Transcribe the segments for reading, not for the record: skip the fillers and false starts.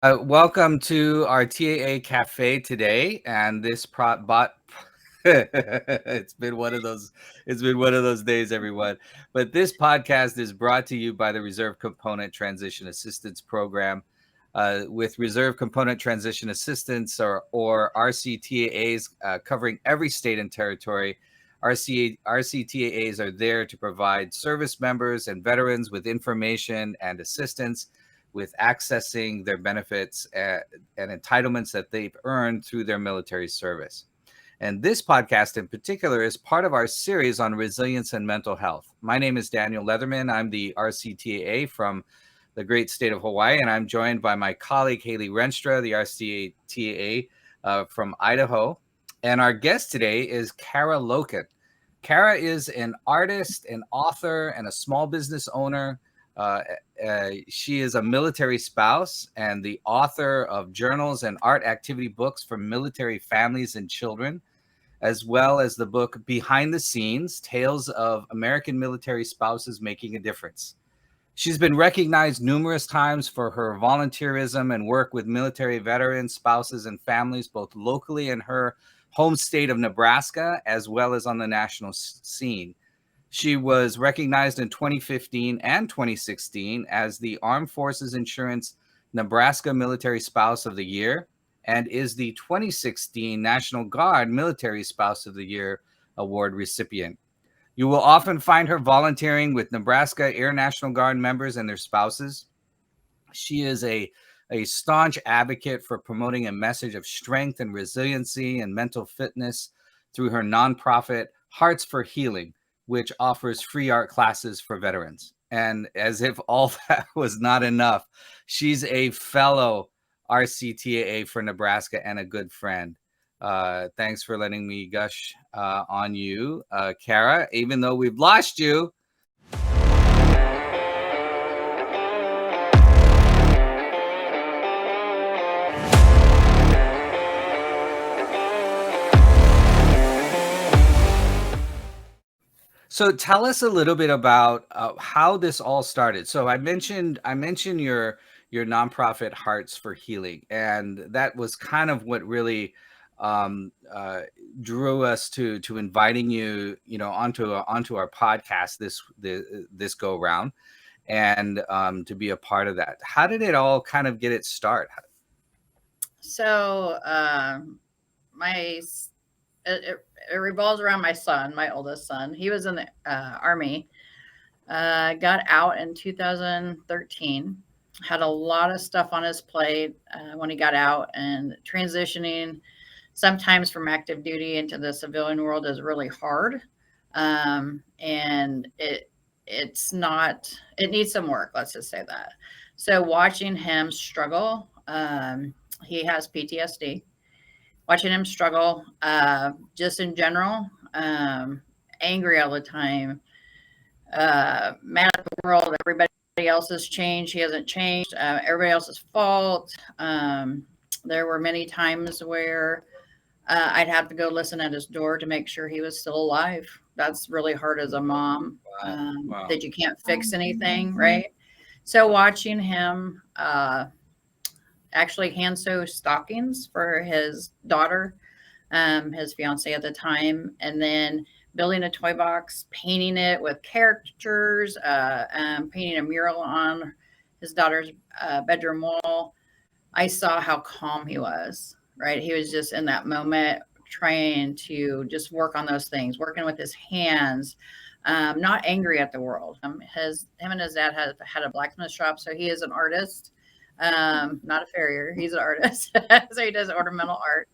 Welcome to our TAA Cafe today, and this bot. it's been one of those. It's been one of those days, everyone. But this podcast is brought to you by the Reserve Component Transition Assistance Program. With Reserve Component Transition Assistance, or RCTAAs, covering every state and territory. RCTAAs are there to provide service members and veterans with information and assistance with accessing their benefits and entitlements that they've earned through their military service. And this podcast in particular is part of our series on resilience and mental health. My name is Daniel Leatherman. I'm the RCTAA from the great state of Hawaii, and I'm joined by my colleague Haley Renstra, the RCTAA from Idaho. And our guest today is Cara Loken. Cara is an artist, an author, and a small business owner. She is a military spouse and the author of journals and art activity books for military families and children, as well as the book Behind the Scenes, Tales of American Military Spouses Making a Difference. She's been recognized numerous times for her volunteerism and work with military veterans, spouses, and families, both locally in her home state of Nebraska, as well as on the national scene. She was recognized in 2015 and 2016 as the Armed Forces Insurance Nebraska Military Spouse of the Year and is the 2016 National Guard Military Spouse of the Year Award recipient. You will often find her volunteering with Nebraska Air National Guard members and their spouses. She is a staunch advocate for promoting a message of strength and resiliency and mental fitness through her nonprofit Hearts for Healing, which offers free art classes for veterans. And as if all that was not enough, she's a fellow RCTAA for Nebraska and a good friend. Thanks for letting me gush on you, Cara, even though we've lost you. So tell us a little bit about how this all started. So I mentioned your nonprofit Hearts for Healing, and that was kind of what really um, uh, drew us to inviting you, onto our podcast this go round, and to be a part of that. How did it all kind of get its start? So, my it revolves around my son, my oldest son. He was in the army. Got out in 2013. Had a lot of stuff on his plate when he got out, and transitioning sometimes from active duty into the civilian world is really hard. And it's not. It needs some work. Let's just say that. So watching him struggle. He has PTSD. Watching him struggle, just in general, angry all the time, mad at the world. Everybody else has changed. He hasn't changed. Everybody else's fault. There were many times where I'd have to go listen at his door to make sure he was still alive. That's really hard as a mom, Wow. that you can't fix anything, right? So watching him actually hand sew stockings for his daughter, his fiance at the time, and then building a toy box, painting it with caricatures, painting a mural on his daughter's bedroom wall. I saw how calm he was, right? He was just in that moment trying to just work on those things, working with his hands, not angry at the world. Him and his dad had a blacksmith shop, so he is an artist, not a farrier. He's an artist, so he does ornamental art.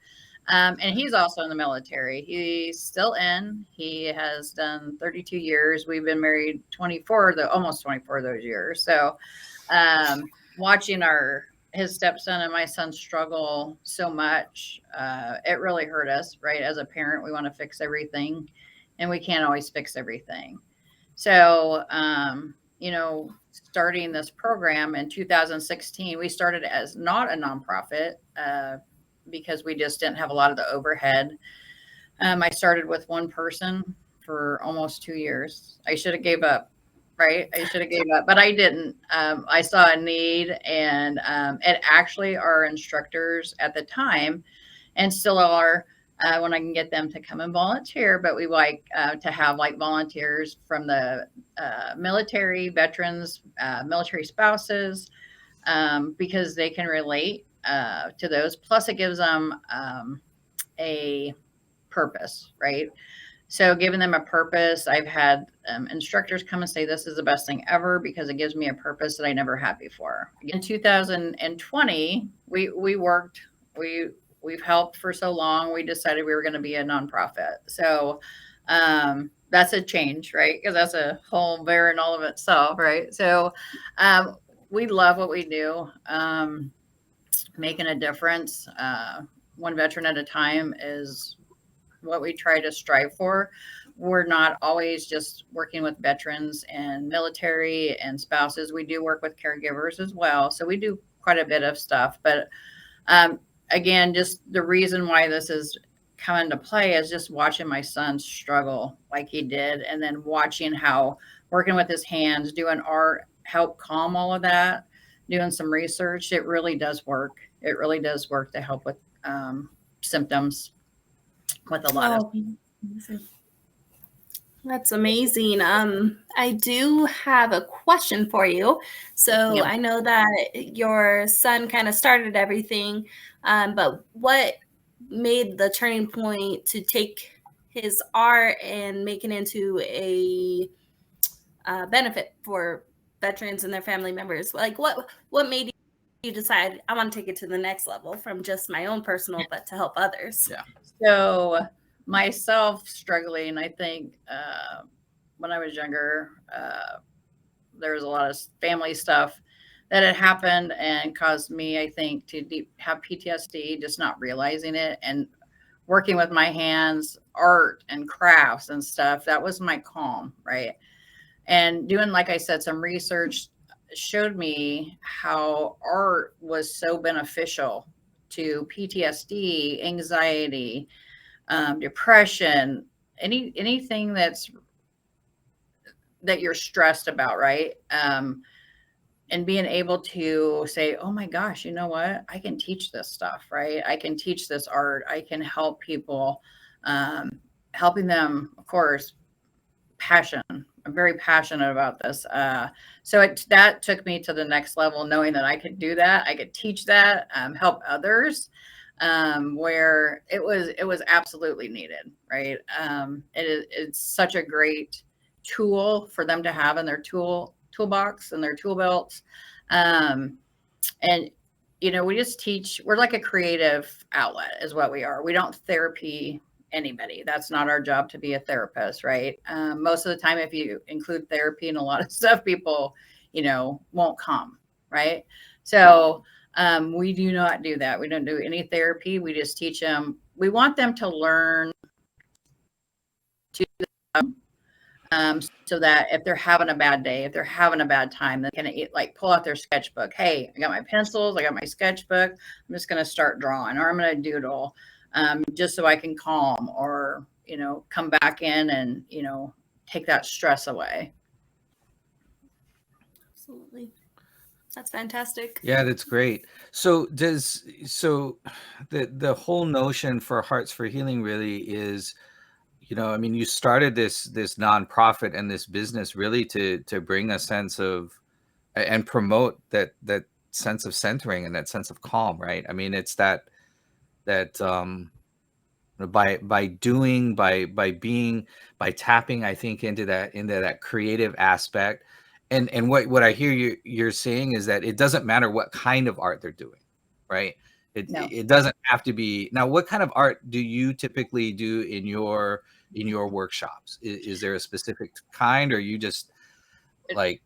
And he's also in the military. He's still in. He has done 32 years. We've been married 24, almost 24 of those years. So, watching his stepson and my son struggle so much, it really hurt us, right? As a parent, we want to fix everything, and we can't always fix everything. So, starting this program in 2016, we started as not a nonprofit because we just didn't have a lot of the overhead. I started with one person for almost 2 years. I should have gave up right? I should have gave up, but I didn't. I saw a need, and actually our instructors at the time, and still are, when I can get them to come and volunteer. But we like to have like volunteers from the military veterans, military spouses, because they can relate to those. Plus, it gives them a purpose, right? So giving them a purpose, I've had instructors come and say, this is the best thing ever because it gives me a purpose that I never had before. In 2020, we worked, we've helped for so long. We decided we were going to be a nonprofit. So that's a change, right? Because that's a whole bear in all of itself, right? So we love what we do, making a difference. One veteran at a time is what we try to strive for. We're not always just working with veterans and military and spouses. We do work with caregivers as well. So we do quite a bit of stuff. But again, just the reason why this is come into play is just watching my son struggle like he did, and then watching how working with his hands, doing art, help calm all of that, doing some research. It really does work. It really does work to help with symptoms with a lot of. That's amazing. I do have a question for you. So I know that your son kind of started everything, but what made the turning point to take his art and make it into a benefit for veterans and their family members? Like what made you decide I want to take it to the next level from just my own personal, but to help others? Yeah. So myself struggling, I think when I was younger, there was a lot of family stuff that had happened and caused me, I think, to have PTSD, just not realizing it. And working with my hands, art and crafts and stuff, that was my calm, right? And doing, like I said, some research showed me how art was so beneficial to PTSD, anxiety, depression, anything that you're stressed about, right? And being able to say, oh my gosh, you know what? I can teach this stuff, right? I can teach this art. I can help people, helping them, of course, passion. I'm very passionate about this. So that took me to the next level, knowing that I could do that. I could teach that, help others, where it was absolutely needed, right? It's such a great tool for them to have in their toolbox and their tool belts. And we just teach. We're like a creative outlet is what we are. We don't therapy anybody. That's not our job to be a therapist, right? Most of the time, if you include therapy and a lot of stuff, people, won't come, right? So we do not do that. We don't do any therapy. We just teach them. We want them to learn to, so that if they're having a bad day, if they're having a bad time, they can pull out their sketchbook. Hey, I got my pencils. I got my sketchbook. I'm just going to start drawing, or I'm going to doodle. Just so I can calm or, come back in and, take that stress away. Absolutely. That's fantastic. Yeah, that's great. So the whole notion for Hearts for Healing really is, you started this nonprofit and this business really to bring a sense of and promote that sense of centering and that sense of calm, right? I mean, it's that by doing, by being, by tapping, I think into that creative aspect. And what I hear you're saying is that it doesn't matter what kind of art they're doing, right? It doesn't have to be. Now, what kind of art do you typically do in your workshops? Is there a specific kind, or you just like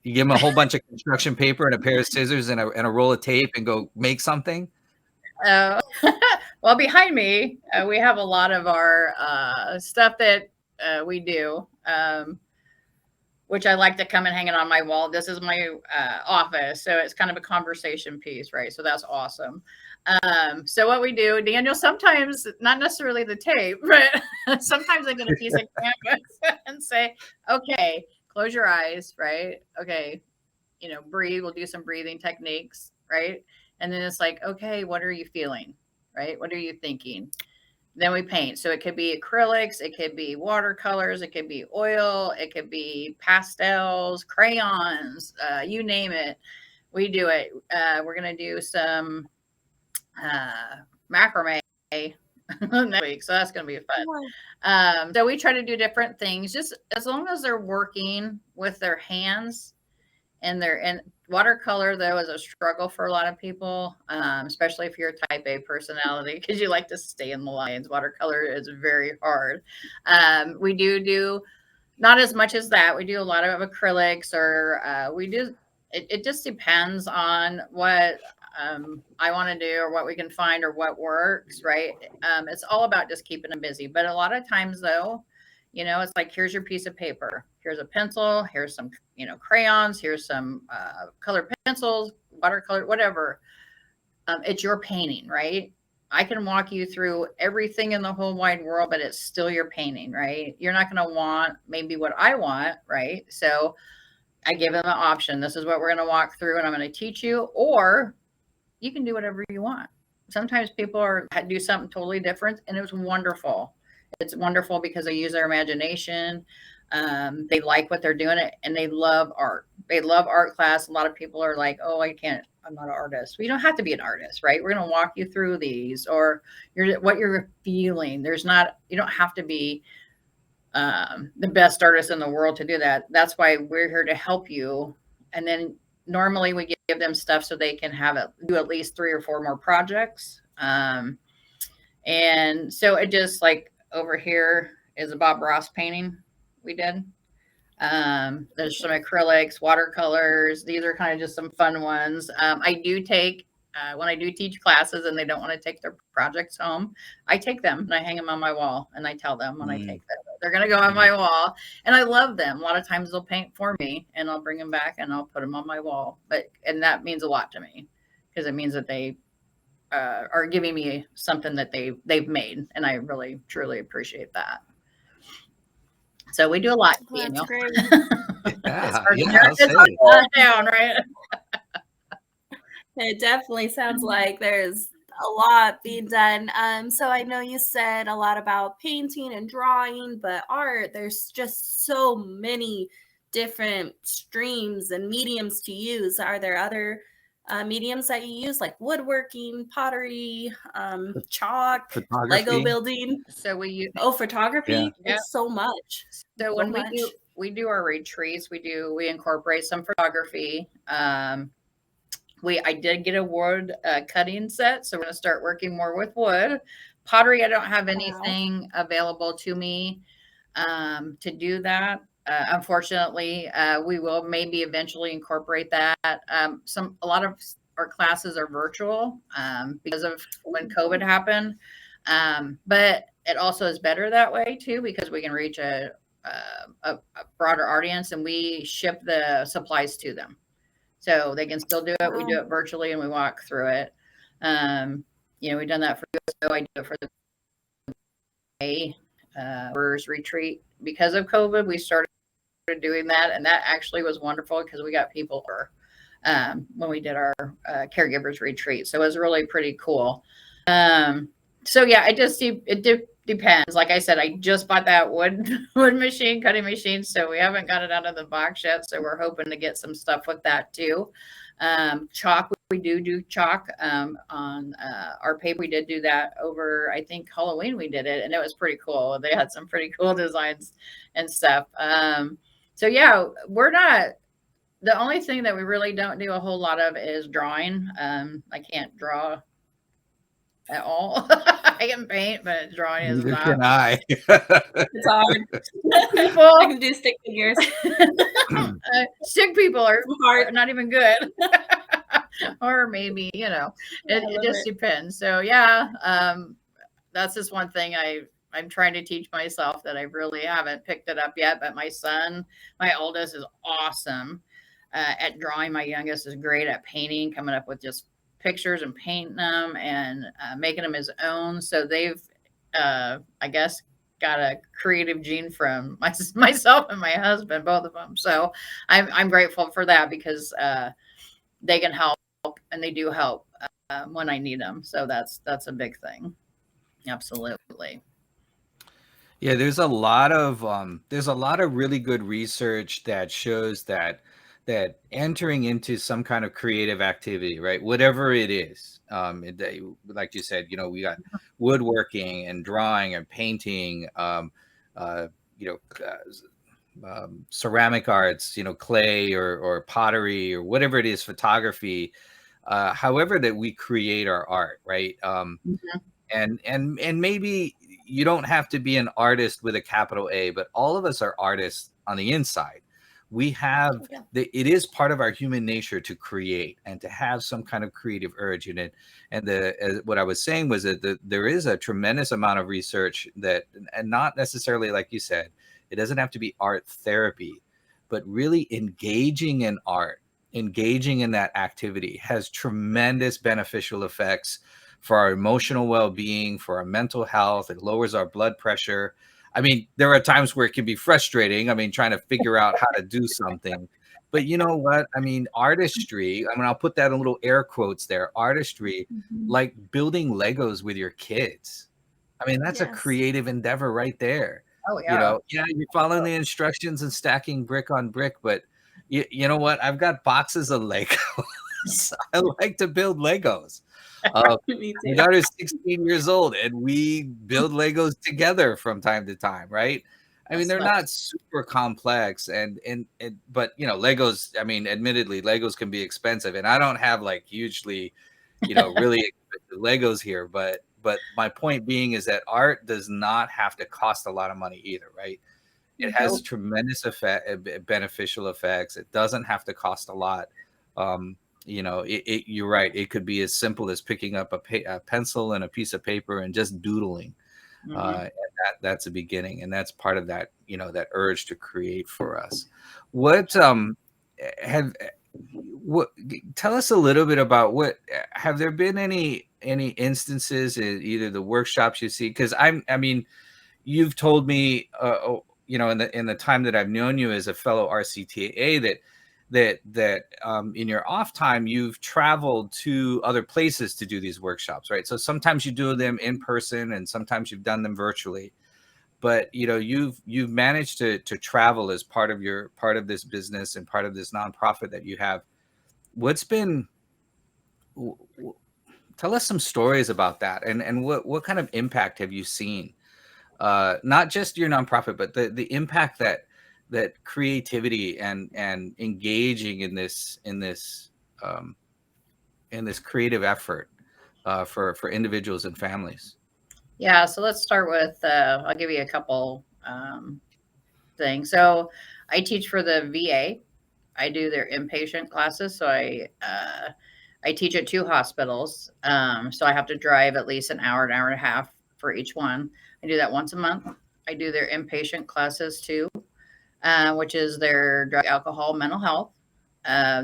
you give them a whole bunch of construction paper and a pair of scissors and a roll of tape and go make something? Well, behind me, we have a lot of our stuff that we do, which I like to come and hang it on my wall. This is my office, so it's kind of a conversation piece, right? So that's awesome. So what we do, Daniel, sometimes not necessarily the tape, but sometimes I get a piece of canvas and say, okay, close your eyes, right? Okay, breathe. We'll do some breathing techniques, right? And then it's like, okay, what are you feeling, right? What are you thinking? Then we paint. So it could be acrylics, it could be watercolors, it could be oil, it could be pastels, crayons, you name it. We do it. We're going to do some macrame next week. So that's going to be fun. So we try to do different things, just as long as they're working with their hands. And watercolor, though, is a struggle for a lot of people, especially if you're a type A personality, because you like to stay in the lines. Watercolor is very hard. We do not as much as that. We do a lot of acrylics, or it just depends on what I want to do, or what we can find, or what works, right? It's all about just keeping them busy. But a lot of times, though, it's like, here's your piece of paper. Here's a pencil. Here's some, crayons. Here's some colored pencils, watercolor, whatever. It's your painting, right? I can walk you through everything in the whole wide world, but it's still your painting, right? You're not going to want maybe what I want, right? So I give them an option. This is what we're going to walk through, and I'm going to teach you, or you can do whatever you want. Sometimes people do something totally different, and it was wonderful. It's wonderful because they use their imagination. They like what they're doing, and they love art. They love art class. A lot of people are like, oh, I'm not an artist. Well, you don't have to be an artist, right? We're going to walk you through these, or what you're feeling. You don't have to be the best artist in the world to do that. That's why we're here to help you. And then normally we give them stuff so they can do at least 3 or 4 more projects. And so it just, like, over here is a Bob Ross painting we did. There's some acrylics, watercolors. These are kind of just some fun ones. I do take, when I do teach classes and they don't want to take their projects home, I take them and I hang them on my wall, and I tell them when I take them, they're going to go on my wall. And I love them. A lot of times they'll paint for me, and I'll bring them back and I'll put them on my wall. And that means a lot to me, because it means that they are giving me something that they've made, and I really truly appreciate that. So we do a lot. That's great. Down, right? It definitely sounds like there's a lot being done. So I know you said a lot about painting and drawing, but art, there's just so many different streams and mediums to use. Are there other mediums that you use, like woodworking, pottery, chalk, Lego building? So we use photography. Yeah. It's so much. So when we do our retreats, we incorporate some photography. I did get a wood cutting set, so we're going to start working more with wood. Pottery, I don't have anything available to me to do that. Unfortunately, we will maybe eventually incorporate that. A lot of our classes are virtual because of when COVID happened. But it also is better that way too, because we can reach a broader audience, and we ship the supplies to them. So they can still do it. We do it virtually, and we walk through it. We've done that for I do it for the retreat. Because of COVID, we started doing that, and that actually was wonderful, because we got people when we did our caregivers retreat. So it was really pretty cool. So yeah, it depends. Like I said, I just bought that wood cutting machine, so we haven't got it out of the box yet. So we're hoping to get some stuff with that too. Chalk, we do chalk on our paper. We did do that over, I think, Halloween. We did it, and it was pretty cool. They had some pretty cool designs and stuff. So yeah, the only thing that we really don't do a whole lot of is drawing. I can't draw at all. I can paint, but drawing is not. Can I? It's hard. I can do stick figures. Stick people are not even good. Or maybe, it just depends. So yeah, that's just one thing I'm trying to teach myself that I really haven't picked it up yet. But my oldest, is awesome at drawing. My youngest is great at painting, coming up with just pictures and painting them and making them his own. So they've, I guess, got a creative gene from myself and my husband, both of them. So I'm grateful for that because they can help and they do help when I need them. So that's a big thing. Absolutely. Yeah, there's a lot of really good research that shows that entering into some kind of creative activity, right, whatever it is, like you said, we got woodworking and drawing and painting, uh, you know, ceramic arts, clay or pottery or whatever it is, photography, however that we create our art, right? Mhm. And maybe you don't have to be an artist with a capital A, but all of us are artists on the inside. We have Yeah. it is part of our human nature to create and to have some kind of creative urge in it. And what I was saying was that there is a tremendous amount of research that, and not necessarily like you said, it doesn't have to be art therapy, but really engaging in art, engaging in that activity has tremendous beneficial effects for our emotional well-being, for our mental health. It lowers our blood pressure. I mean, there are times where it can be frustrating. I mean, trying to figure out how to do something. But you know what? I mean, artistry, I mean, I'll put that in little air quotes there. Artistry, Mhm. like building Legos with your kids. I mean, that's a Yes. creative endeavor right there. Oh yeah. Yeah, you're following the instructions and stacking brick on brick, but you know what? I've got boxes of Legos. I like to build Legos. Uh, Me my too. daughter's 16 years old, and we build Legos together from time to time, right? I mean, That's they're nice. not super complex, and but Legos. I mean, admittedly, Legos can be expensive, and I don't have like hugely, really expensive Legos here. But my point being is that art does not have to cost a lot of money either, right? It has Nope. tremendous beneficial effects. It doesn't have to cost a lot. Um, you're right. It could be as simple as picking up a pencil and a piece of paper and just doodling. Mhm. And that's a beginning, and that's part of that. That urge to create for us. What have what? Tell us a little bit about what have there been any instances in either the workshops you see? Because I mean, you've told me, in the time that I've known you as a fellow RCTAA, that in your off time you've traveled to other places to do these workshops, right? So sometimes you do them in person, and sometimes you've done them virtually. But you've managed to travel as part of this business and part of this nonprofit that you have. What's been w- w- Tell us some stories about that, and what kind of impact have you seen, not just your nonprofit, but the impact that creativity and engaging um, in this creative effort, for individuals and families. Yeah. So let's start with. I'll give you a couple things. So I teach for the VA. I do their inpatient classes. So I teach at two hospitals. So I have to drive at least an hour and a half for each one. I do that once a month. I do their inpatient classes too, which is their drug, alcohol, mental health.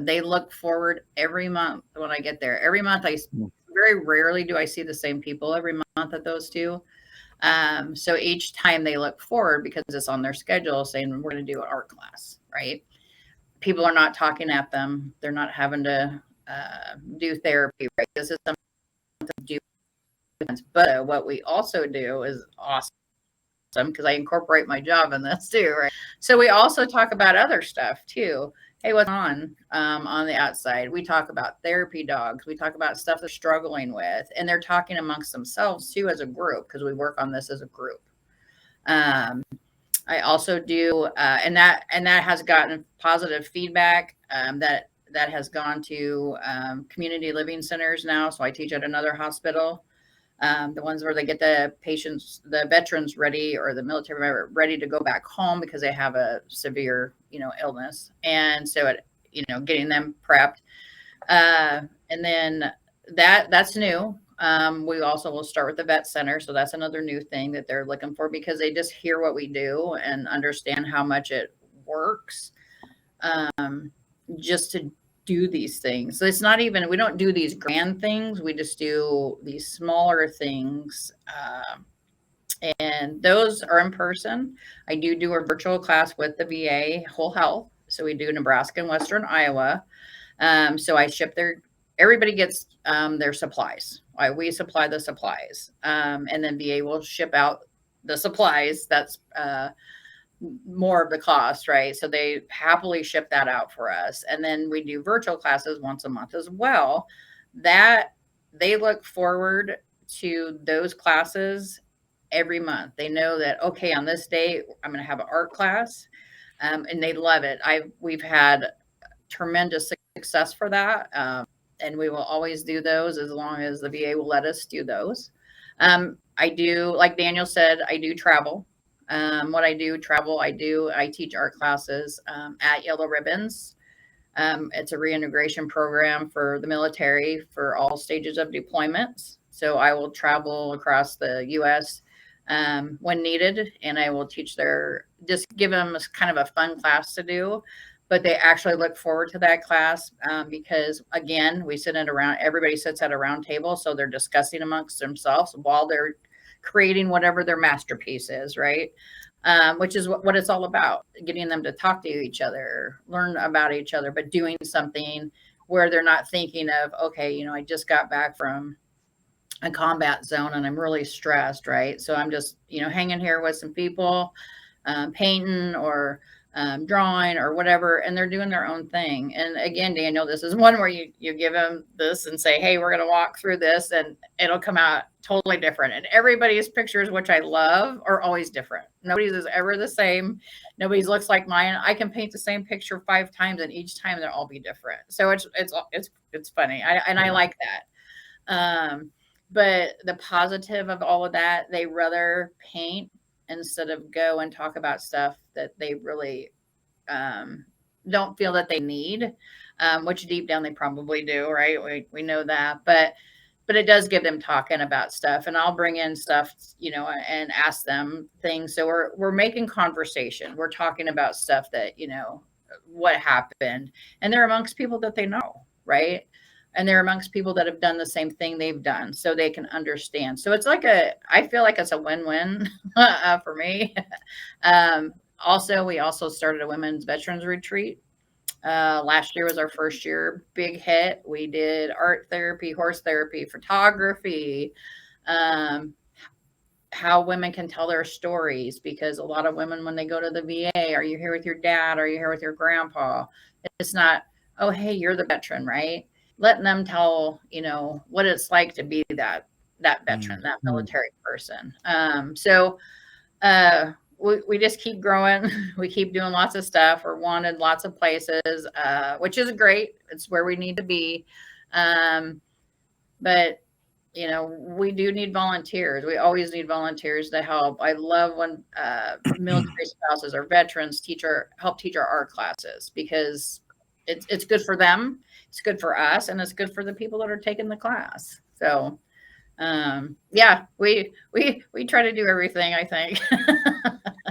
They look forward every month when I get there. Every month, Mm. very rarely do I see the same people every month at those two. So each time they look forward because it's on their schedule saying, we're going to do an art class, right? People are not talking at them. They're not having to do therapy, right? This is something to do. But what we also do is awesome because I incorporate my job in this too, right? So we also talk about other stuff too. Hey, what's on the outside? We talk about therapy dogs. We talk about stuff they're struggling with, and they're talking amongst themselves too as a group because we work on this as a group. Um, I also do, and that has gotten positive feedback. That has gone to community living centers now. So I teach at another hospital, the ones where they get the patients, the veterans ready, or the military member ready to go back home because they have a severe, illness. And so getting them prepped. And then that's new. We also will start with the vet center. So that's another new thing that they're looking for because they just hear what we do and understand how much it works, um, just to do these things. So it's not even, we don't do these grand things. We just do these smaller things, And those are in person. I do a virtual class with the VA Whole Health. So we do Nebraska and Western Iowa. So I ship everybody gets their supplies. We supply the supplies. And then VA will ship out the supplies. That's more of the cost, right? So they happily ship that out for us. And then we do virtual classes once a month as well. That they look forward to those classes every month. They know that, okay, on this day, I'm going to have an art class. And they love it. We've had tremendous success for that. And we will always do those as long as the VA will let us do those. I do, like Daniel said, I do travel. What I do, travel, I teach art classes at Yellow Ribbons. It's a reintegration program for the military for all stages of deployments. So I will travel across the U.S. When needed, and I will teach just give them kind of a fun class to do. But they actually look forward to that class because, again, everybody sits at a round table. So they're discussing amongst themselves while they're creating whatever their masterpiece is, right? Which is what it's all about, getting them to talk to each other, learn about each other, but doing something where they're not thinking of, okay, I just got back from a combat zone and I'm really stressed, right? So I'm just, hanging here with some people, painting or drawing or whatever, and they're doing their own thing. And again, Daniel, this is one where you give them this and say, hey, we're going to walk through this, and it'll come out totally different. And everybody's pictures, which I love, are always different. Nobody's is ever the same. Nobody's looks like mine. I can paint the same picture 5 times, and each time they'll all be different. So it's funny. I like that. But the positive of all of that, they rather paint instead of go and talk about stuff that they really don't feel that they need, which deep down they probably do, right? We know that, but it does give them talking about stuff, and I'll bring in stuff, and ask them things. So we're making conversation. We're talking about stuff that, what happened, and they're amongst people that they know, right? And they're amongst people that have done the same thing they've done, so they can understand. So it's I feel like it's a win-win for me. Also, we also started a women's veterans retreat. Last year was our first year, big hit. We did art therapy, horse therapy, photography, how women can tell their stories, because a lot of women, when they go to the VA, are you here with your dad? Are you here with your grandpa? It's not, oh, hey, you're the veteran, right? Letting them tell, what it's like to be that veteran, that military person. So we just keep growing. We keep doing lots of stuff. We're wanted lots of places, which is great. It's where we need to be. But we do need volunteers. We always need volunteers to help. I love when military spouses or veterans help teach our art classes, because it's good for them, it's good for us, and it's good for the people that are taking the class. So yeah, we try to do everything, I think.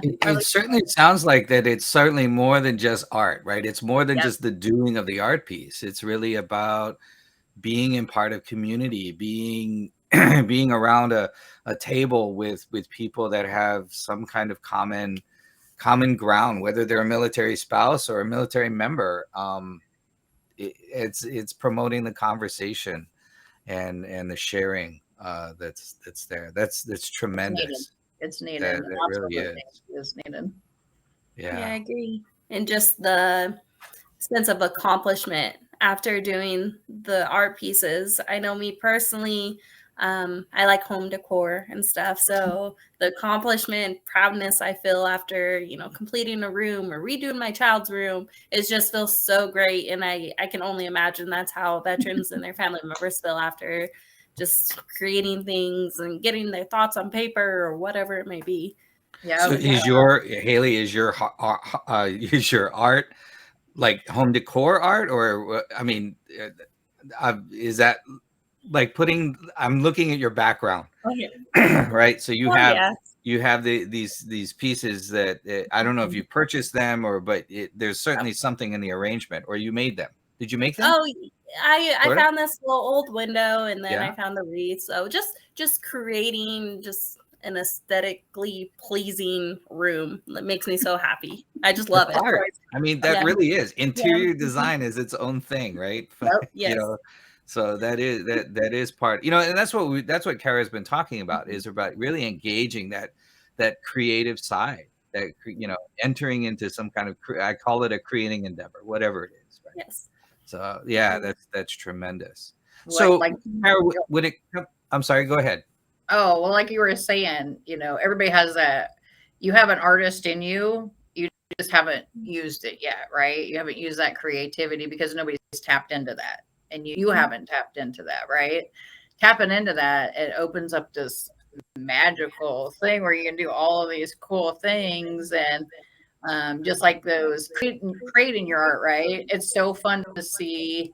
It certainly sounds like that. It's certainly more than just art, right? It's more than just the doing of the art piece. It's really about being in part of community, being around a table with people that have some kind of common ground, whether they're a military spouse or a military member. It's promoting the conversation and the sharing that's there. That's tremendous. It's needed. It really is needed. Yeah, I agree. And just the sense of accomplishment after doing the art pieces. I know me personally, I like home decor and stuff. So the accomplishment, proudness I feel after, completing a room or redoing my child's room, it just feels so great. And I can only imagine that's how veterans and their family members feel after just creating things and getting their thoughts on paper or whatever it may be. Yeah. So Haley, is your art like home decor art, or I mean, is that like I'm looking at your background, right? So you have these pieces that I don't know if you purchased them but there's certainly something in the arrangement, or you made them. Did you make them? Oh, I found this little old window, and then I found the wreath. So just creating just an aesthetically pleasing room. That makes me so happy. I just love it. Art. I mean, that really is. Interior design is its own thing, right? Yes. You know, so that is part, you know, and that's what Cara's been talking about, is about really engaging that creative side, that, you know, entering into some kind of, I call it a creating endeavor, whatever it is, right? Yes. So yeah, that's tremendous. So Cara, would it, I'm sorry, go ahead. Oh, well, like you were saying, you know, everybody has you have an artist in you, you just haven't used it yet, right? You haven't used that creativity because nobody's tapped into that. And you haven't tapped into that, right? Tapping into that, it opens up this magical thing where you can do all of these cool things. And just like those creating your art, right? It's so fun to see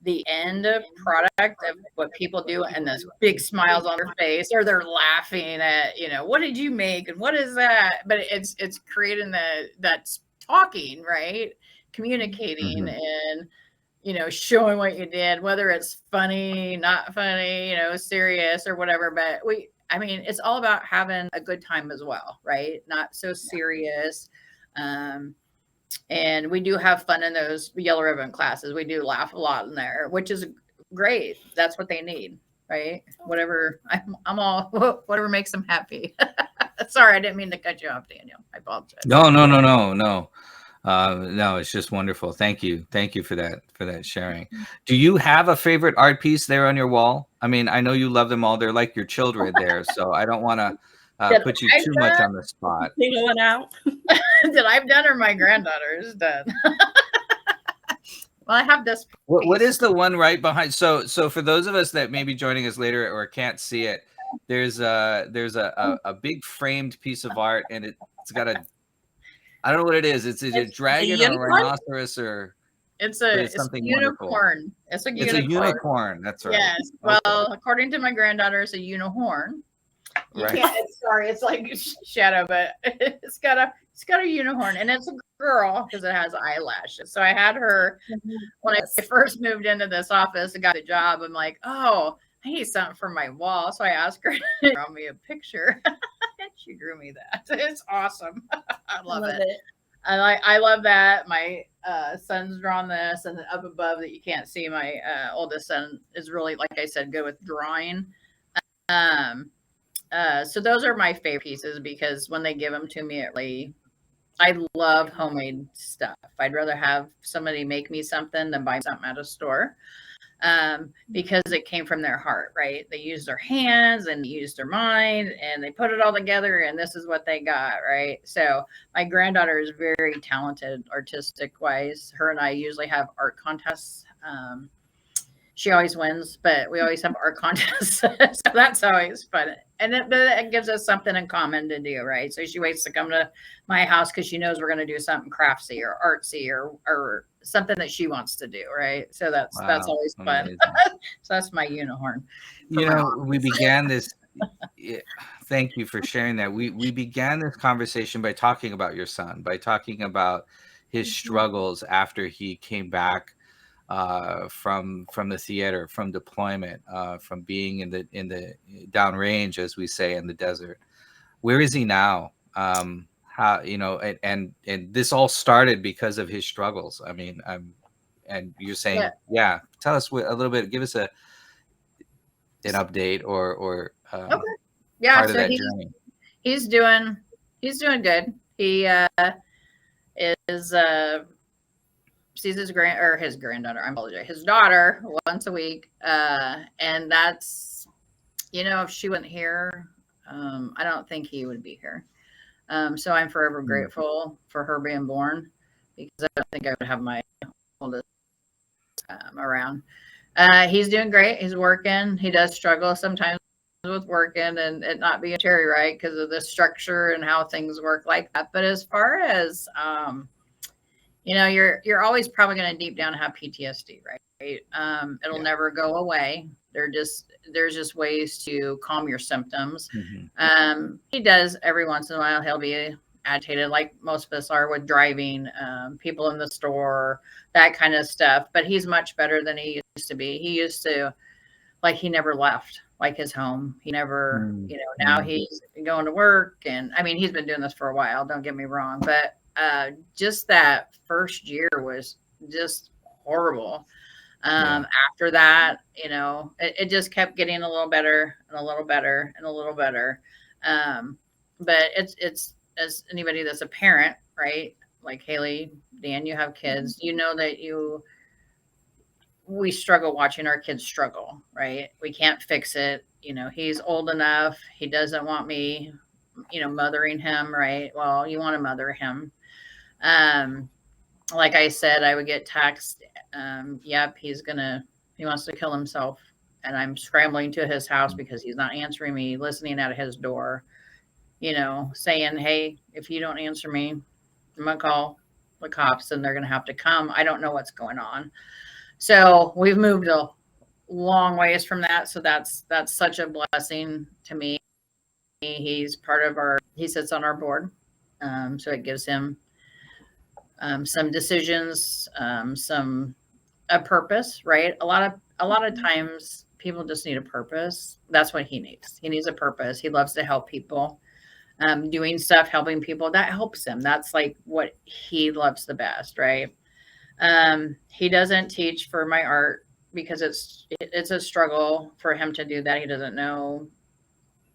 the end product of what people do and those big smiles on their face, or they're laughing at, you know, what did you make and what is that? But it's creating that's talking, right? Communicating and, you know, showing what you did, whether it's funny, not funny, you know, serious or whatever. But I mean, it's all about having a good time as well, right? Not so serious. And we do have fun in those yellow ribbon classes. We do laugh a lot in there, which is great. That's what they need, right? Whatever. I'm all whatever makes them happy. Sorry, I didn't mean to cut you off, Daniel. I apologize. No. No, it's just wonderful. Thank you for that sharing. Do you have a favorite art piece there on your wall? I mean, I know you love them all. They're like your children there, so I don't want to put you too much on the spot. Single one out. That I've done or my granddaughter's done. Well, I have this. What is the one right behind? So for those of us that may be joining us later or can't see it, there's a big framed piece of art, and it's got a, I don't know what it is. It's a dragon or a rhinoceros, or it's something a unicorn. wonderful. It's a unicorn. That's right. Yes. Well, according to my granddaughter, it's a unicorn. Right. Sorry, it's like shadow, but it's got a unicorn, and it's a girl because it has eyelashes. So I had her when I first moved into this office and got the job. I'm like, oh, I need something for my wall. So I asked her to draw me a picture, and she drew me that. It's awesome. I love it. I love that. My son's drawn this, and up above that you can't see, my oldest son is really, like I said, good with drawing. So those are my favorite pieces because when they give them to me, I love homemade stuff. I'd rather have somebody make me something than buy something at a store, because it came from their heart, right? They used their hands and used their mind and they put it all together, and this is what they got, right? So my granddaughter is very talented artistic wise. Her and I usually have art contests. She always wins, but we always have art contests. So that's always fun. And it gives us something in common to do, right? So she waits to come to my house because she knows we're going to do something craftsy or artsy or something that she wants to do, right? So that's always fun. So that's my unicorn. You know, we began this. Thank you for sharing that. We began this conversation by talking about your son, by talking about his struggles after he came back from the theater, from deployment, from being in the downrange, as we say, in the desert. Where is he now? How, you know, and this all started because of his struggles. I mean, and you're saying, tell us a little bit, give us an update or okay. Part of that journey. He's doing good. He is sees his granddaughter. I apologize. His daughter once a week, and that's, you know, if she wasn't here, I don't think he would be here. So I'm forever grateful for her being born, because I don't think I would have my oldest around. He's doing great. He's working. He does struggle sometimes with working and it not being cherry right because of the structure and how things work like that. But as far as you know, you're always probably going to deep down have PTSD, right? It'll never go away. There's just ways to calm your symptoms. He does every once in a while. He'll be agitated, like most of us are with driving, people in the store, that kind of stuff. But he's much better than he used to be. He used to, like, he never left. like his home. He never, now he's going to work, and I mean, he's been doing this for a while, don't get me wrong, but just that first year was just horrible. After that, it just kept getting a little better and a little better and a little better. But it's as anybody that's a parent, right? Like Haley, Dan, you have kids, that we struggle watching our kids struggle, right? We can't fix it. He's old enough. He doesn't want me, mothering him, right? Well, you want to mother him. Like I said, I would get text. Yep, he wants to kill himself. And I'm scrambling to his house because he's not answering me, listening at his door, saying, hey, if you don't answer me, I'm going to call the cops and they're going to have to come. I don't know what's going on. So we've moved a long ways from that. So that's such a blessing to me. He's part of he sits on our board. So it gives him some decisions, a purpose, right? A lot of times people just need a purpose. That's what he needs. He needs a purpose. He loves to help people, doing stuff, helping people. That helps him. That's like what he loves the best, right? He doesn't teach for my art because it's a struggle for him to do that. He doesn't know.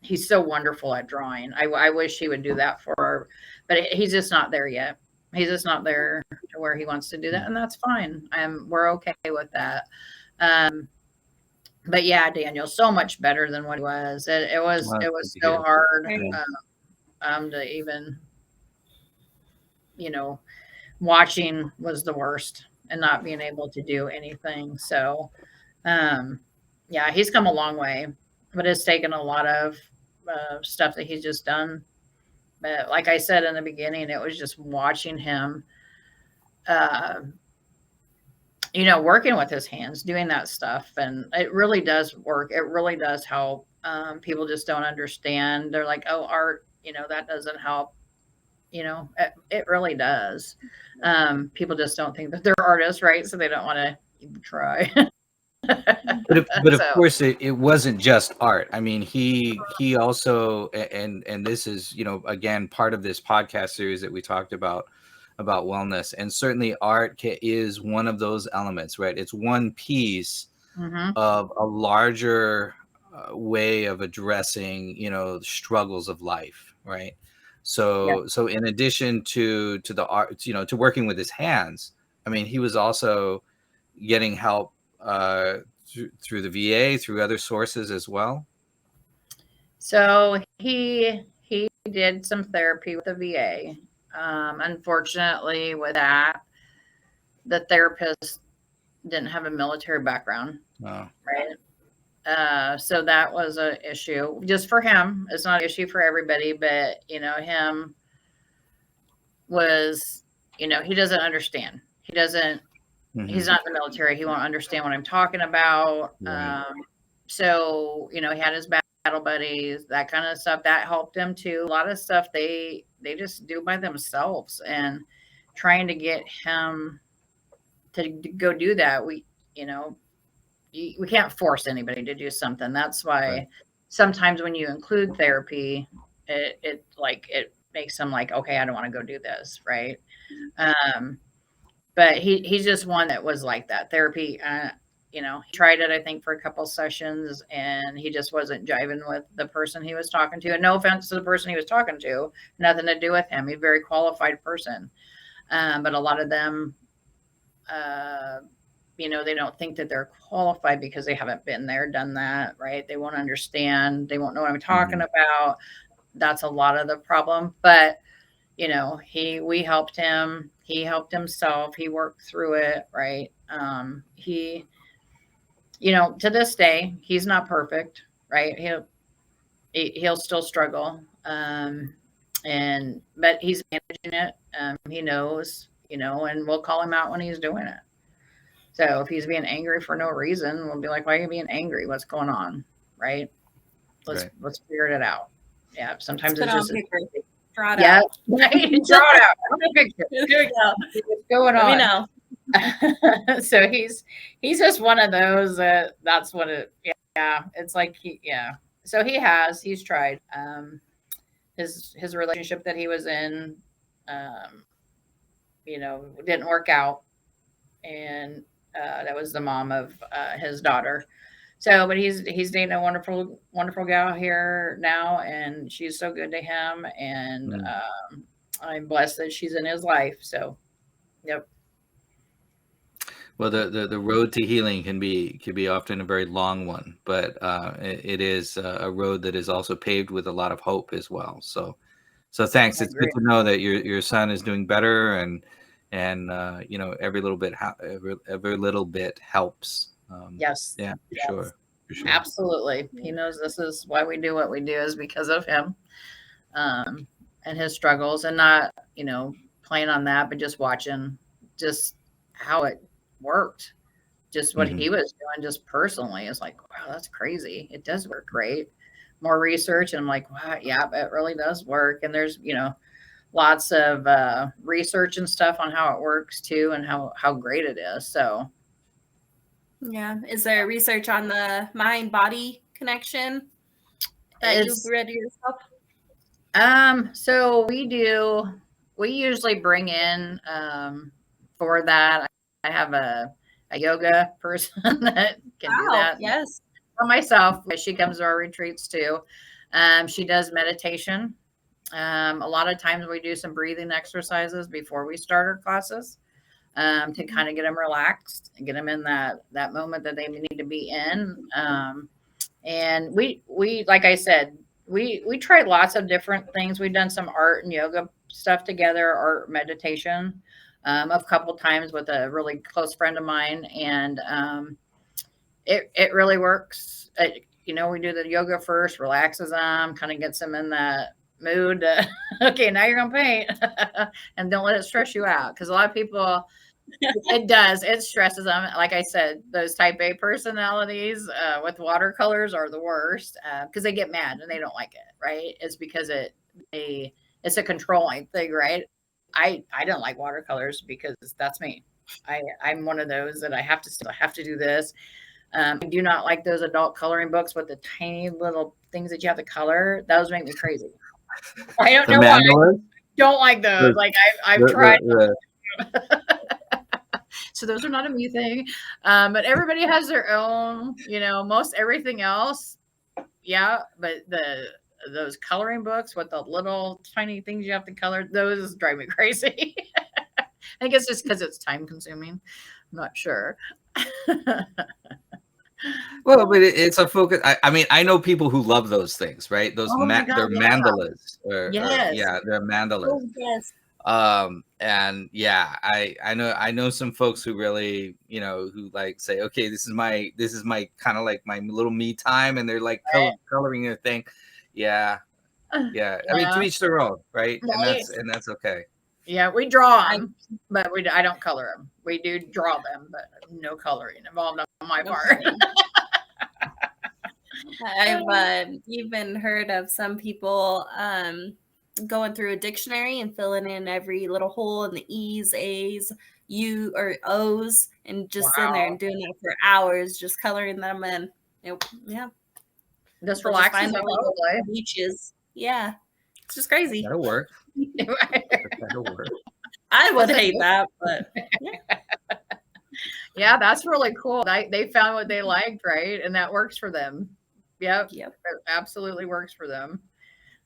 He's so wonderful at drawing. I wish he would do that but he's just not there yet. He's just not there to where he wants to do that. And that's fine. We're okay with that. But yeah, Daniel, so much better than what he was. It was so hard, to even, watching was the worst and not being able to do anything. So, yeah, he's come a long way, but it's taken a lot of stuff that he's just done. But like I said in the beginning, it was just watching him, working with his hands, doing that stuff. And it really does work. It really does help. People just don't understand. They're like, oh, art, that doesn't help. It really does. People just don't think that they're artists, right? So they don't want to even try. But of course, it wasn't just art. I mean, he also, and this is, again, part of this podcast series that we talked about wellness, and certainly art is one of those elements, right? It's one piece of a larger way of addressing, struggles of life, right? So in addition to the art, to working with his hands, I mean, he was also getting help through the VA, through other sources as well. So he did some therapy with the VA. Unfortunately, with that, the therapist didn't have a military background, right? So that was an issue just for him. It's not an issue for everybody, but him was, he doesn't understand. He doesn't. He's not in the military. He won't understand what I'm talking about. Right. So, he had his battle buddies, that kind of stuff that helped him too. A lot of stuff they just do by themselves, and trying to get him to go do that. We can't force anybody to do something. That's why sometimes when you include therapy, it makes them like, okay, I don't want to go do this. Right. But he's just one that was like that. Therapy, he tried it, I think, for a couple sessions, and he just wasn't jiving with the person he was talking to. And no offense to the person he was talking to, nothing to do with him. He's a very qualified person. But a lot of them, they don't think that they're qualified because they haven't been there, done that, right? They won't understand. They won't know what I'm talking about. That's a lot of the problem. But we helped him. He helped himself. He worked through it, right? To this day, he's not perfect, right? He'll still struggle. But he's managing it. He knows, and we'll call him out when he's doing it. So if he's being angry for no reason, we'll be like, why are you being angry? What's going on? Right? Let's figure it out. Yeah. Sometimes it's just draw it out. Draw it out. Picture. Here we go. What's going on? Let me know. So he's just one of those that's what it. Yeah, Yeah, it's like So he's tried. His relationship that he was in, um, didn't work out, and that was the mom of his daughter. So, but he's dating a wonderful, wonderful gal here now, and she's so good to him, and Mm. I'm blessed that she's in his life. So, yep. Well, the road to healing can be often a very long one, but it is a road that is also paved with a lot of hope as well. So thanks. I It's good agree. to know that your son is doing better, and every little bit helps. Yes, Yeah, for yes, sure, for sure. absolutely. He knows this is why we do what we do is because of him, um, and his struggles, and not playing on that, but just watching just how it worked. Just what Hmm. he was doing just personally is like, wow, that's crazy. It does work great. More research, and I'm like, wow, yeah, it really does work. And there's, lots of research and stuff on how it works too, and how great it is. So, Yeah. Is there research on the mind body connection that you've it's read yourself? so we usually bring in for that. I have a yoga person that can do Wow. that Yes. for myself. She comes to our retreats too. She does meditation. A lot of times we do some breathing exercises before we start our classes, to kind of get them relaxed and get them in that moment that they need to be in. And we like I said, we tried lots of different things. We've done some art and yoga stuff together, art meditation, a couple times with a really close friend of mine, and it really works. We do the yoga first, relaxes them, kind of gets them in that mood. Okay, now you're gonna paint, and don't let it stress you out, because a lot of people, it does. It stresses them. Like I said, those type A personalities with watercolors are the worst, because they get mad and they don't like it. Right? It's because it's a controlling thing, right? I don't like watercolors because that's me. I'm one of those that I have to do this. I do not like those adult coloring books with the tiny little things that you have to color. Those make me crazy. I don't The know why. mandalas, Don't like those. the Like I've tried. the So those are not a me thing. But everybody has their own, most everything else. Yeah. But those coloring books with the little tiny things you have to color, those drive me crazy. I think it's just because it's time consuming. I'm not sure. Well, but it's a focus. I mean, I know people who love those things, right? Oh my God. They're Yeah. mandalas, or Yes. yeah, they're mandalas. Oh, yes. And yeah, I know some folks who really, who like say, okay, this is my kind of like my little me time, and they're like coloring their thing. Yeah, yeah. I mean, to Yeah. each their own, right? And Right. that's okay. Yeah, we draw I them, but I don't color them. We do draw them, but no coloring involved on my no part. kidding. I've even heard of some people going through a dictionary and filling in every little hole in the E's, A's, U or O's, and just sitting there Wow. and doing that for hours, just coloring them in. Yeah, This people just relaxes find them their little probably. beaches. Yeah, it's just crazy. That'll work. That'll work. I would That's hate that, but yeah. Yeah, that's really cool. They found what they liked, right? And that works for them. Yep. Yep. It absolutely works for them.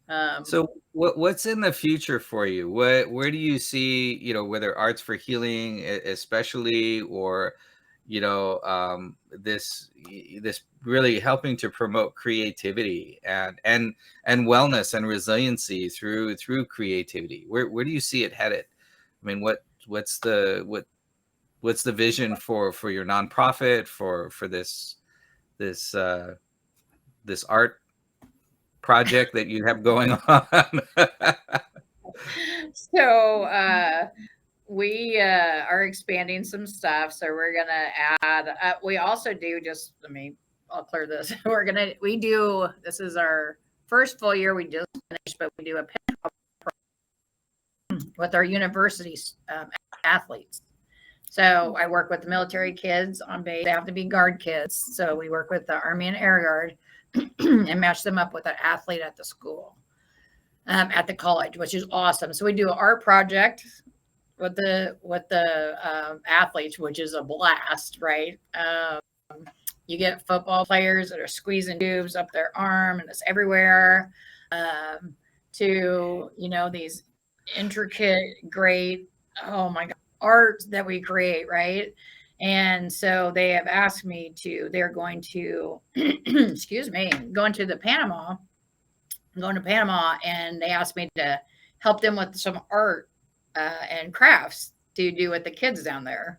Um, So what's in the future for you? Where do you see, whether arts for healing, especially, or, this really helping to promote creativity and wellness and resiliency through creativity? Where do you see it headed? I mean, what's the vision for your nonprofit, for this this art project that you have going on? so we are expanding some stuff. So we're gonna add. We also do just. I'll clear this. We do. This is our first full year. We just finished, but we do a with our university athletes. So I work with the military kids on base. They have to be guard kids. So we work with the Army and Air Guard and match them up with an athlete at the school, at the college, which is awesome. So we do an art project with the athletes, which is a blast, right? You get football players that are squeezing tubes up their arm and it's everywhere, to, you know, these intricate, great, oh my God, art that we create, right? And so they have asked me to, they're going to, excuse me, going to Panama, and they asked me to help them with some art and crafts to do with the kids down there.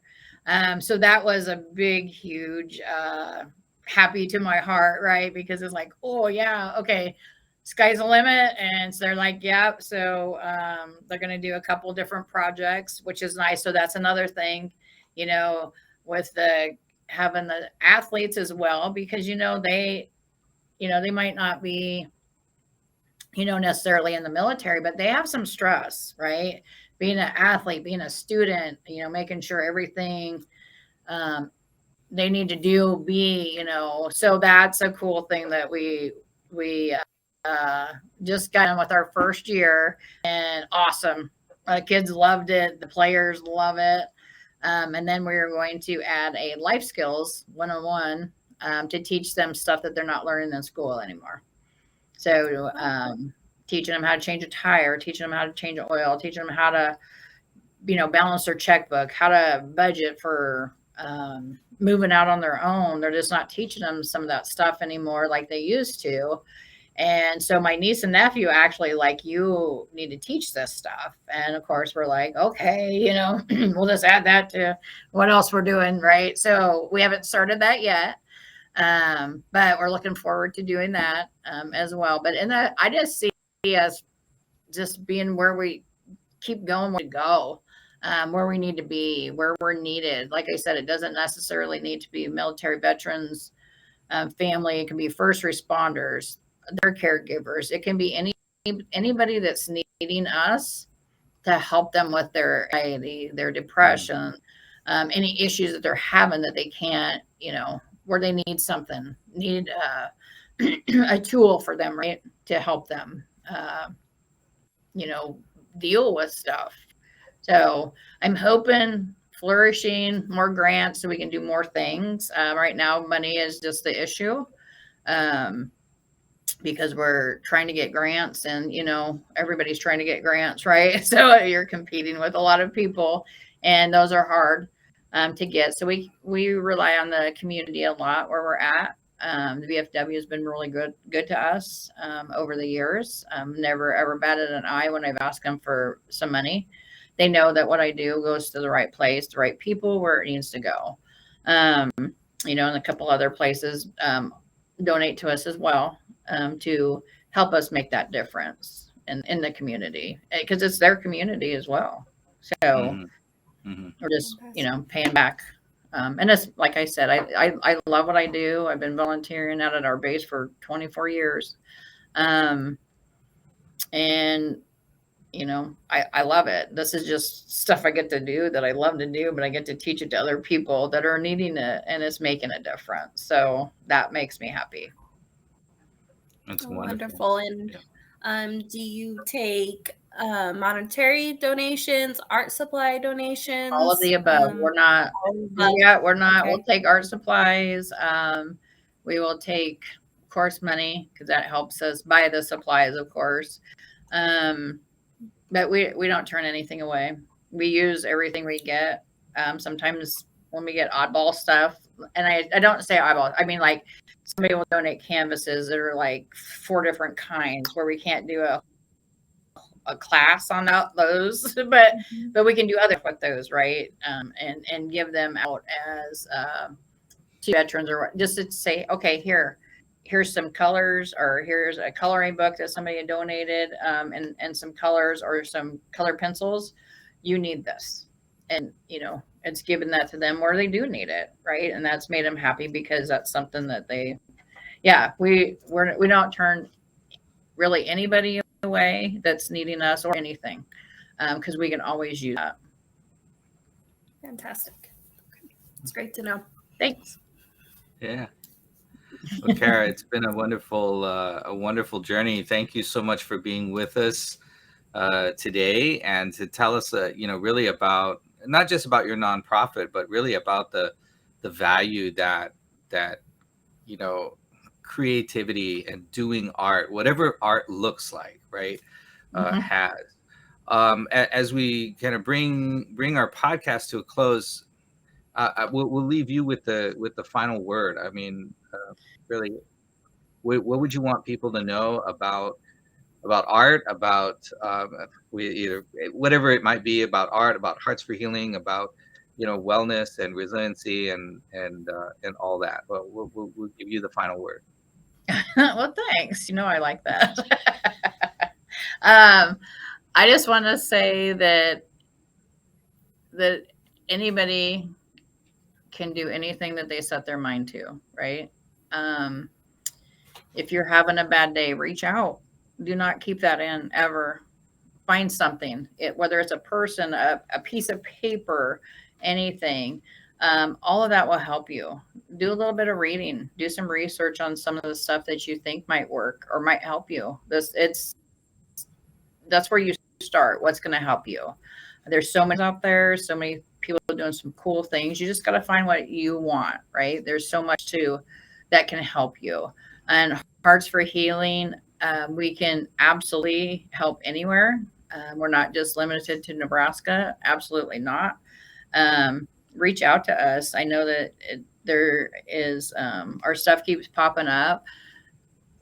So that was a big, huge, happy to my heart, right? Because it's like, oh yeah, okay, sky's the limit. And so they're like, yep. So they're going to do a couple different projects, which is nice. So that's another thing, you know, with having the athletes as well, because, you know, they might not be, you know, necessarily in the military, but they have some stress, right? Being an athlete, being a student, you know, making sure everything they need to do, you know, so that's a cool thing that we just got in with our first year, and awesome. Kids loved it. The players love it. And then we're going to add a life skills 101 to teach them stuff that they're not learning in school anymore. So teaching them how to change a tire, teaching them how to change oil, teaching them how to, you know, balance their checkbook, how to budget for moving out on their own. They're just not teaching them some of that stuff anymore like they used to. And so my niece and nephew actually like, you need to teach this stuff. And of course we're like, okay, you know, we'll just add that to what else we're doing. Right. So we haven't started that yet. But we're looking forward to doing that as well. But I just see us just being where we keep going, where we go, where we need to be, where we're needed. Like I said, it doesn't necessarily need to be military veterans, family. It can be first responders, their caregivers. It can be anybody that's needing us to help them with their anxiety, their depression, any issues that they're having that they can't, you know, where they need something, need a tool for them, right, to help them, you know, deal with stuff. So I'm hoping, flourishing, more grants so we can do more things. Right now, money is just the issue, because we're trying to get grants, and, you know, everybody's trying to get grants, right? So you're competing with a lot of people, and those are hard to get. So we rely on the community a lot where we're at. The VFW has been really good to us over the years. Never ever batted an eye when I've asked them for some money. They know that what I do goes to the right place, the right people, where it needs to go. You know, and a couple other places donate to us as well, to help us make that difference in the community, because it's their community as well. So we're just, you know, paying back. And it's like I said, I love what I do. I've been volunteering out at our base for 24 years. And, you know, I love it. This is just stuff I get to do that I love to do, but I get to teach it to other people that are needing it, and it's making a difference. So that makes me happy. That's wonderful. And do you take monetary donations, art supply donations? All of the above. We're not. Okay. We'll take art supplies. We will take, of course, money, because that helps us buy the supplies, of course. But we don't turn anything away. We use everything we get. Sometimes when we get oddball stuff, and I don't say oddball, I mean, like, somebody will donate canvases that are like 4 different kinds, where we can't do a class on those, but we can do other with those, right? And give them out as to veterans, or just to say, okay, here's some colors, or here's a coloring book that somebody had donated, and some colors or some color pencils. You need this, and, you know, it's giving that to them where they do need it, right? And that's made them happy, because that's something that we don't turn really anybody away that's needing us or anything, because we can always use that. Fantastic. It's great to know. Thanks. Yeah. Well, Cara, it's been a wonderful journey. Thank you so much for being with us today, and to tell us, really about not just about your nonprofit, but really about the value that creativity and doing art, whatever art looks like, right, has. As we kind of bring our podcast to a close, we'll leave you with the final word. I mean, really, what would you want people to know about art, about either whatever it might be, about art, about Hearts for Healing, about wellness and resiliency and all that. But we'll give you the final word. Well, thanks. I like that. I just want to say that anybody can do anything that they set their mind to, right? If you're having a bad day, reach out. Do not keep that in ever. Find something, whether it's a person, a piece of paper, anything. All of that will help you. Do a little bit of reading, do some research on some of the stuff that you think might work or might help you. That's where you start. What's going to help you? There's so many out there, so many people doing some cool things. You just got to find what you want, right? There's so much that can help you. And Hearts for Healing, we can absolutely help anywhere. We're not just limited to Nebraska. Absolutely not. Reach out to us. I know that there is, our stuff keeps popping up.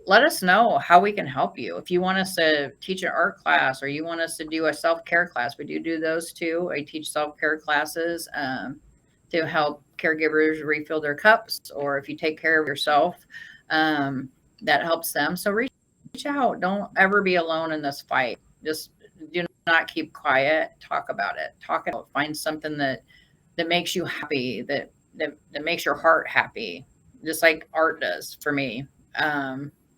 Let us know how we can help you. If you want us to teach an art class or you want us to do a self-care class, we do those too. I teach self-care classes to help caregivers refill their cups, or if you take care of yourself, that helps them. So reach out. Don't ever be alone in this fight. Just do not keep quiet. Talk about it. Find something that makes you happy, that makes your heart happy, just like art does for me.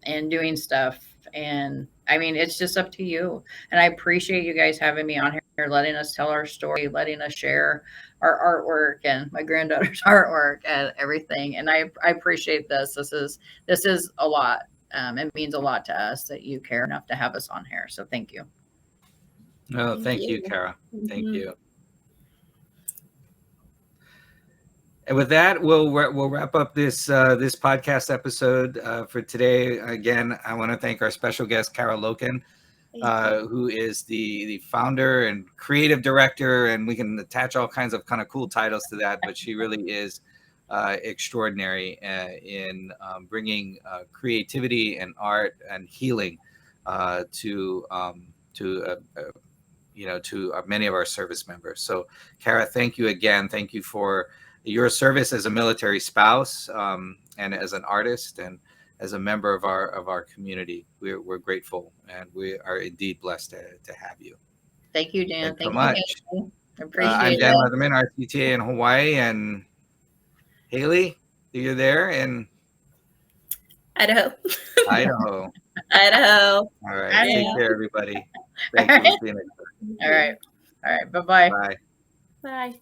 And doing stuff. And I mean, it's just up to you. And I appreciate you guys having me on here, letting us tell our story, letting us share our artwork and my granddaughter's artwork and everything. And I appreciate this. This is a lot. It means a lot to us that you care enough to have us on here. So thank you. Oh, thank you, Cara. Thank you. And with that, we'll wrap up this podcast episode for today. Again, I want to thank our special guest, Cara Loken, who is the founder and creative director, and we can attach all kinds of kind of cool titles to that. But she really is extraordinary in bringing creativity and art and healing to many of our service members. So, Cara, thank you again. Thank you for your service as a military spouse, and as an artist, and as a member of our community. We're grateful, and we are indeed blessed to have you. Thank you, Dan. Thanks so much. I appreciate I'm it. Dan Leatherman, RCTAA in Hawaii, and Haley, you're there in Idaho. Idaho. Idaho. All right. Take care, everybody. All Thank you. All right. Bye-bye. Bye. Bye.